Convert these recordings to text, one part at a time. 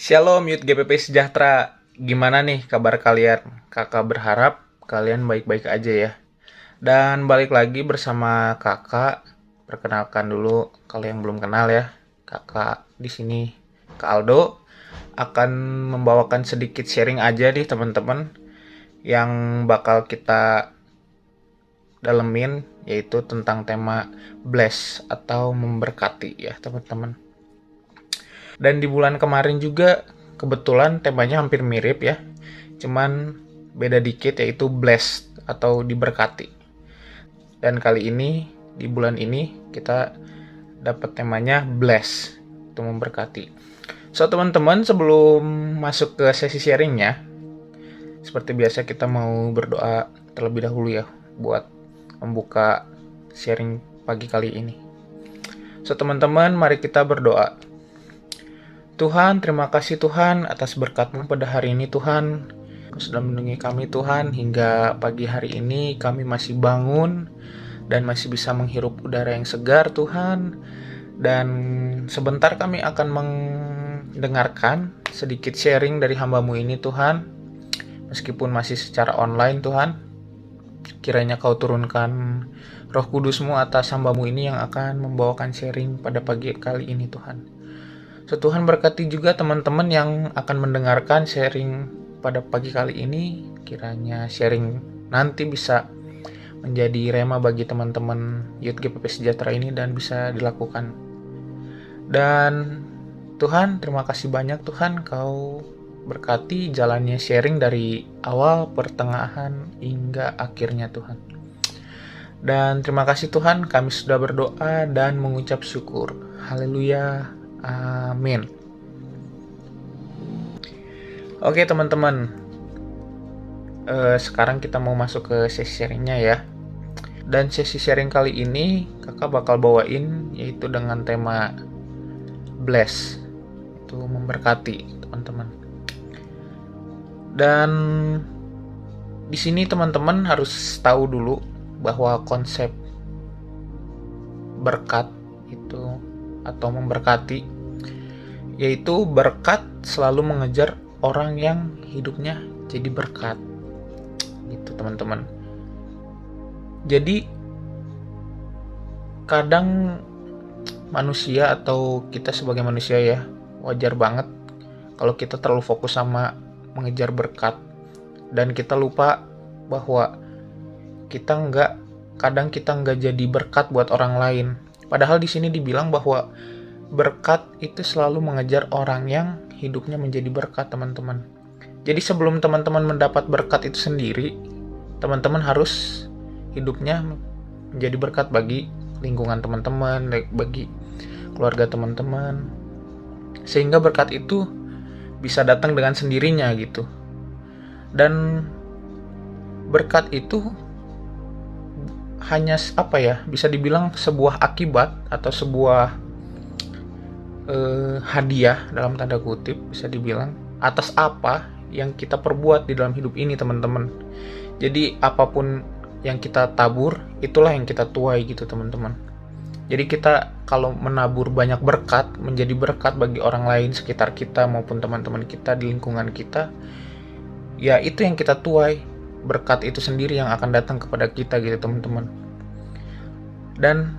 Shalom Youth GPP Sejahtera. Gimana nih kabar kalian? Kakak berharap kalian baik-baik aja ya. Dan balik lagi bersama kakak. Perkenalkan dulu kalau yang belum kenal ya. Kakak di sini Kak Aldo akan membawakan sedikit sharing aja nih teman-teman yang bakal kita dalemin, yaitu tentang tema bless atau memberkati ya teman-teman. Dan di bulan kemarin juga kebetulan temanya hampir mirip ya. Cuman beda dikit, yaitu blessed atau diberkati. Dan kali ini di bulan ini kita dapat temanya bless, itu memberkati. So teman-teman, sebelum masuk ke sesi sharingnya, seperti biasa kita mau berdoa terlebih dahulu ya buat membuka sharing pagi kali ini. So teman-teman, mari kita berdoa. Tuhan, terima kasih Tuhan atas berkat-Mu pada hari ini Tuhan. Kau sudah melindungi kami Tuhan hingga pagi hari ini kami masih bangun dan masih bisa menghirup udara yang segar Tuhan. Dan sebentar kami akan mendengarkan sedikit sharing dari hamba-Mu ini Tuhan. Meskipun masih secara online Tuhan, kiranya Kau turunkan Roh Kudus-Mu atas hamba-Mu ini yang akan membawakan sharing pada pagi kali ini Tuhan. So, Tuhan berkati juga teman-teman yang akan mendengarkan sharing pada pagi kali ini. Kiranya sharing nanti bisa menjadi rema bagi teman-teman Youth GPP Sejahtera ini dan bisa dilakukan. Dan Tuhan, terima kasih banyak Tuhan, Kau berkati jalannya sharing dari awal, pertengahan, hingga akhirnya Tuhan. Dan terima kasih Tuhan, kami sudah berdoa dan mengucap syukur. Haleluya. Amin. Oke teman-teman, sekarang kita mau masuk ke sesi sharingnya ya. Dan sesi sharing kali ini kakak bakal bawain yaitu dengan tema bless, itu memberkati teman-teman. Dan di sini teman-teman harus tahu dulu bahwa konsep berkat itu atau memberkati, yaitu berkat selalu mengejar orang yang hidupnya jadi berkat gitu teman-teman. Jadi kadang manusia atau kita sebagai manusia ya, wajar banget kalau kita terlalu fokus sama mengejar berkat dan kita lupa bahwa kadang kita nggak jadi berkat buat orang lain. Padahal di sini dibilang bahwa berkat itu selalu mengejar orang yang hidupnya menjadi berkat teman-teman. Jadi sebelum teman-teman mendapat berkat itu sendiri, teman-teman harus hidupnya menjadi berkat bagi lingkungan teman-teman, bagi keluarga teman-teman. Sehingga berkat itu bisa datang dengan sendirinya gitu. Dan berkat itu hanya bisa dibilang sebuah akibat atau sebuah hadiah dalam tanda kutip bisa dibilang atas apa yang kita perbuat di dalam hidup ini teman-teman. Jadi apapun yang kita tabur itulah yang kita tuai gitu teman-teman. Jadi kita kalau menabur banyak berkat, menjadi berkat bagi orang lain sekitar kita maupun teman-teman kita di lingkungan kita, ya itu yang kita tuai. Berkat itu sendiri yang akan datang kepada kita gitu teman-teman. Dan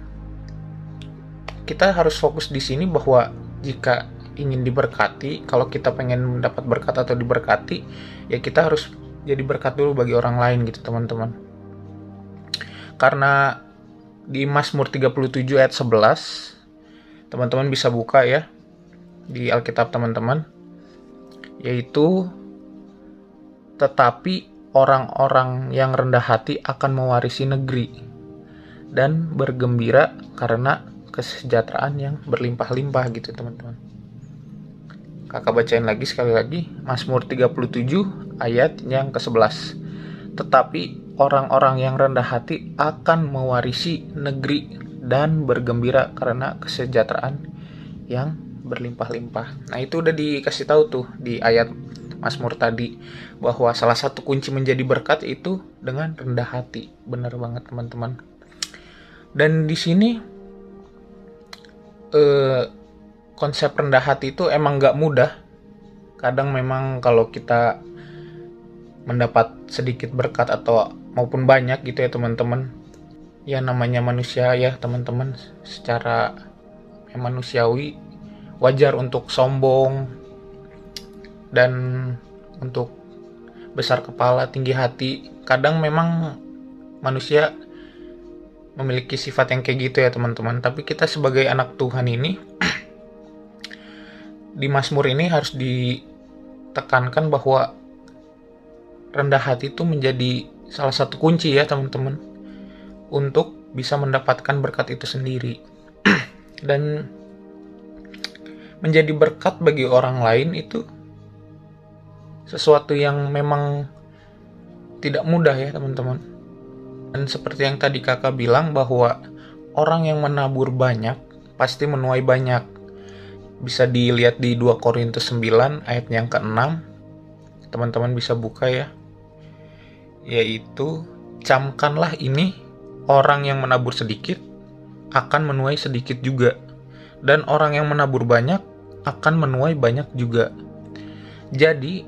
kita harus fokus di sini bahwa jika ingin diberkati, kalau kita pengen mendapat berkat atau diberkati, ya kita harus jadi berkat dulu bagi orang lain gitu teman-teman. Karena di Mazmur 37 ayat 11, teman-teman bisa buka ya di Alkitab teman-teman, yaitu tetapi orang-orang yang rendah hati akan mewarisi negeri dan bergembira karena kesejahteraan yang berlimpah-limpah gitu teman-teman. Kakak bacain lagi sekali lagi Mazmur 37 ayat yang ke-11. Tetapi orang-orang yang rendah hati akan mewarisi negeri dan bergembira karena kesejahteraan yang berlimpah-limpah. Nah, itu udah dikasih tahu tuh di ayat Mazmur tadi bahwa salah satu kunci menjadi berkat itu dengan rendah hati. Benar banget teman-teman. Dan di sini konsep rendah hati itu emang gak mudah Kadang memang kalau kita mendapat sedikit berkat atau maupun banyak gitu ya teman-teman, ya namanya manusia ya teman-teman, secara manusiawi wajar untuk sombong dan untuk besar kepala, tinggi hati. Kadang memang manusia memiliki sifat yang kayak gitu ya teman-teman. Tapi kita sebagai anak Tuhan ini, di Mazmur ini harus ditekankan bahwa rendah hati itu menjadi salah satu kunci ya teman-teman, untuk bisa mendapatkan berkat itu sendiri. Dan menjadi berkat bagi orang lain itu sesuatu yang memang tidak mudah ya teman-teman. Dan seperti yang tadi kakak bilang, bahwa orang yang menabur banyak pasti menuai banyak. Bisa dilihat di 2 Korintus 9 ayat yang ke-6. Teman-teman bisa buka ya. Yaitu, camkanlah ini, orang yang menabur sedikit akan menuai sedikit juga. Dan orang yang menabur banyak akan menuai banyak juga. Jadi,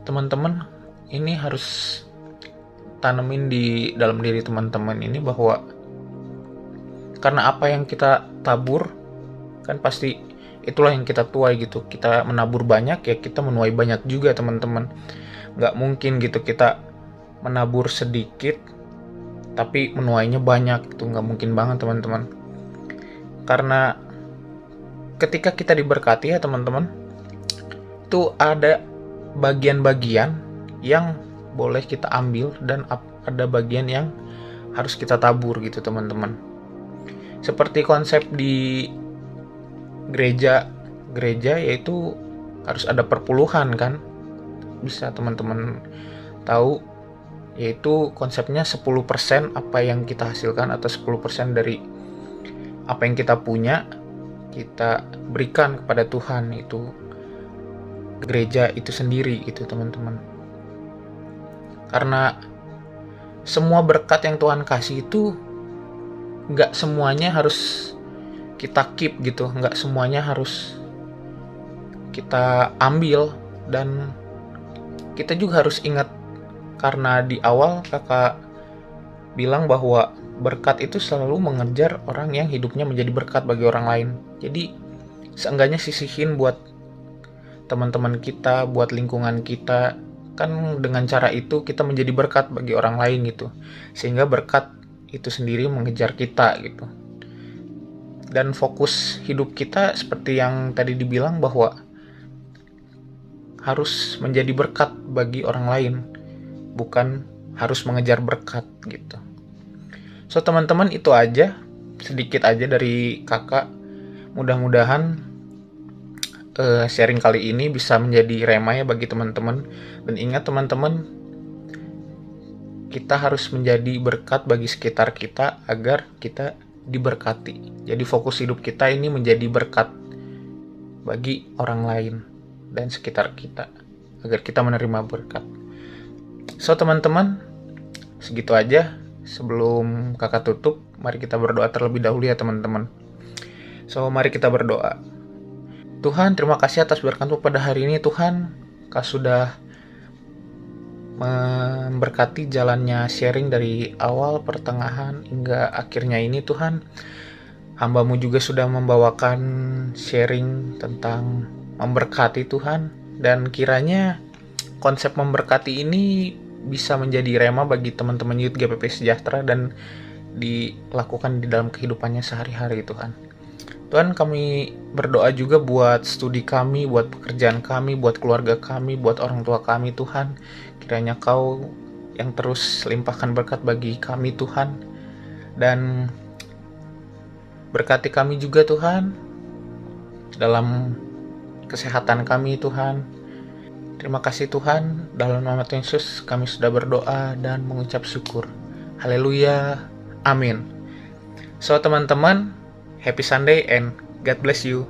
teman-teman, ini harus tanemin di dalam diri teman-teman ini bahwa karena apa yang kita tabur kan pasti itulah yang kita tuai gitu. Kita menabur banyak ya kita menuai banyak juga teman-teman. Nggak mungkin gitu kita menabur sedikit tapi menuainya banyak, itu nggak mungkin banget teman-teman. Karena ketika kita diberkati ya teman-teman, itu ada bagian-bagian yang boleh kita ambil dan ada bagian yang harus kita tabur gitu teman-teman. Seperti konsep di gereja yaitu harus ada perpuluhan kan, bisa teman-teman tahu, yaitu konsepnya 10% apa yang kita hasilkan atau 10% dari apa yang kita punya kita berikan kepada Tuhan, itu gereja itu sendiri itu teman-teman. Karena semua berkat yang Tuhan kasih itu nggak semuanya harus kita keep gitu, nggak semuanya harus kita ambil. Dan kita juga harus ingat, karena di awal kakak bilang bahwa berkat itu selalu mengejar orang yang hidupnya menjadi berkat bagi orang lain. Jadi seenggaknya sisihin buat teman-teman kita, buat lingkungan kita, kan dengan cara itu kita menjadi berkat bagi orang lain gitu, sehingga berkat itu sendiri mengejar kita gitu. Dan fokus hidup kita seperti yang tadi dibilang bahwa harus menjadi berkat bagi orang lain, bukan harus mengejar berkat gitu. So teman-teman, itu aja, sedikit aja dari kakak. Mudah-mudahan sharing kali ini bisa menjadi rema ya bagi teman-teman. Dan ingat teman-teman, kita harus menjadi berkat bagi sekitar kita agar kita diberkati. Jadi fokus hidup kita ini menjadi berkat bagi orang lain dan sekitar kita agar kita menerima berkat. So teman-teman, segitu aja. Sebelum kakak tutup, mari kita berdoa terlebih dahulu ya teman-teman. So mari kita berdoa. Tuhan, terima kasih atas berkat-Mu pada hari ini. Tuhan, Kau sudah memberkati jalannya sharing dari awal, pertengahan, hingga akhirnya ini Tuhan. Hamba-Mu juga sudah membawakan sharing tentang memberkati Tuhan. Dan kiranya konsep memberkati ini bisa menjadi rema bagi teman-teman Youth GPP Sejahtera dan dilakukan di dalam kehidupannya sehari-hari Tuhan. Tuhan, kami berdoa juga buat studi kami, buat pekerjaan kami, buat keluarga kami, buat orang tua kami Tuhan. Kiranya Kau yang terus limpahkan berkat bagi kami Tuhan. Dan berkati kami juga Tuhan dalam kesehatan kami Tuhan. Terima kasih Tuhan, dalam nama Tuhan Yesus kami sudah berdoa dan mengucap syukur. Haleluya, amin. So teman-teman, happy Sunday and God bless you.